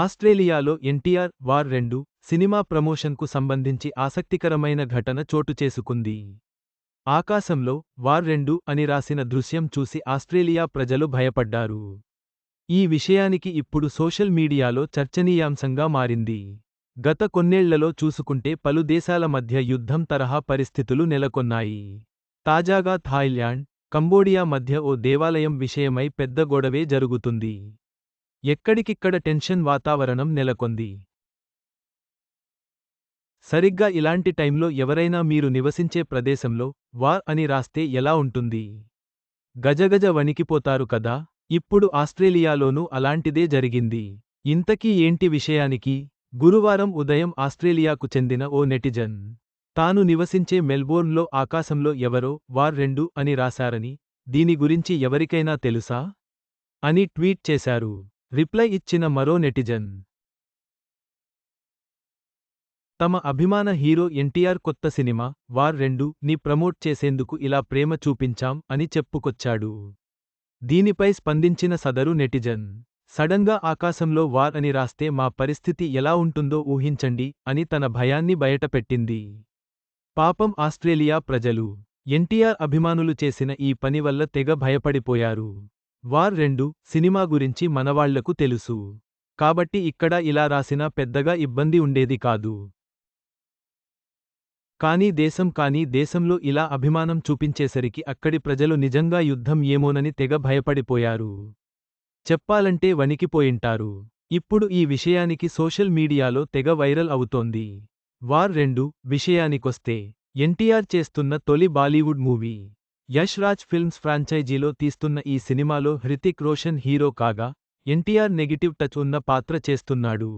ఆస్ట్రేలియాలో NTR war 2 cinema ప్రమోషన్కు సంబంధించి ఆసక్తికరమైన ఘటన చోటుచేసుకుంది. ఆకాశంలో వార్ 2 అని రాసిన దృశ్యం చూసి ఆస్ట్రేలియా ప్రజలు భయపడ్డారు. ఈ విషయానికి ఇప్పుడు సోషల్ మీడియాలో చర్చనీయాంశంగా మారింది. గత కొన్నేళ్లలో చూసుకుంటే పలు దేశాల మధ్య యుద్ధం తరహా పరిస్థితులు నెలకొన్నాయి. తాజాగా థాయిలాండ్, కంబోడియా మధ్య ఓ దేవాలయం విషయమై పెద్ద గొడవే జరుగుతుంది. ఎక్కడికిక్కడ టెన్షన్ వాతావరణం నెలకొంది. సరిగ్గా ఇలాంటి టైంలో ఎవరైనా మీరు నివసించే ప్రదేశంలో వార్ అని రాస్తే ఎలా ఉంటుంది? గజగజ వణికిపోతారు కదా. ఇప్పుడు ఆస్ట్రేలియాలోనూ అలాంటిదే జరిగింది. ఇంతకీ ఏంటి విషయానికి? గురువారం ఉదయం ఆస్ట్రేలియాకు చెందిన ఓ నెటిజన్ తాను నివసించే మెల్బోర్న్లో ఆకాశంలో ఎవరో వార్ 2 అని రాశారని, దీని గురించి ఎవరికైనా తెలుసా అని ట్వీట్ చేశారు. రిప్లై ఇచ్చిన మరో నెటిజన్ తమ అభిమాన హీరో ఎన్టీఆర్ కొత్త సినిమా వార్ 2 ని ప్రమోట్ చేసేందుకు ఇలా ప్రేమ చూపించాం అని చెప్పుకొచ్చాడు. దీనిపై స్పందించిన సదరు నెటిజన్ సడన్గా ఆకాశంలో వార్ అని రాస్తే మా పరిస్థితి ఎలా ఉంటుందో ఊహించండి అని తన భయాన్ని బయటపెట్టింది. పాపం ఆస్ట్రేలియా ప్రజలు ఎన్టీఆర్ అభిమానులు చేసిన ఈ పని వల్ల తెగ భయపడిపోయారు. వార్ 2 సినిమా గురించి మనవాళ్లకు తెలుసు. కాబట్టి ఇక్కడ ఇలా రాసినా పెద్దగా ఇబ్బంది ఉండేది కాదు. కానీ దేశంలో ఇలా అభిమానం చూపించేసరికి అక్కడి ప్రజలు నిజంగా యుద్ధం ఏమోనని తెగ భయపడిపోయారు. చెప్పాలంటే వణికిపోయింటారు. ఇప్పుడు ఈ విషయానికి సోషల్ మీడియాలో తెగ వైరల్ అవుతోంది. వార్ 2 విషయానికొస్తే ఎన్టీఆర్ చేస్తున్న తొలి బాలీవుడ్ మూవీ. యష్ రాజ్ ఫిల్మ్స్ ఫ్రాంచైజీలో తీస్తున్న ఈ సినిమాలో హృతిక్ రోషన్ హీరో కాగా, ఎన్టీఆర్ నెగిటివ్ టచ్ ఉన్న పాత్ర చేస్తున్నాడు.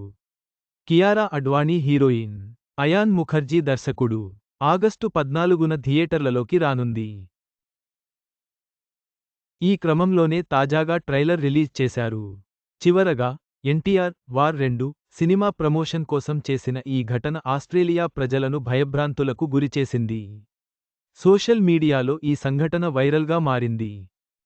కియారా అడ్వాణీ హీరోయిన్, అయాన్ ముఖర్జీ దర్శకుడు. ఆగస్టు 14న థియేటర్లలోకి రానుంది. ఈ క్రమంలోనే తాజాగా ట్రైలర్ రిలీజ్ చేశారు. చివరగా ఎన్టీఆర్ వార్ 2 సినిమా ప్రమోషన్ కోసం చేసిన ఈ ఘటన ఆస్ట్రేలియా ప్రజలను భయభ్రాంతులకు గురిచేసింది. సోషల్ మీడియాలో ఈ సంఘటన వైరల్గా మారింది.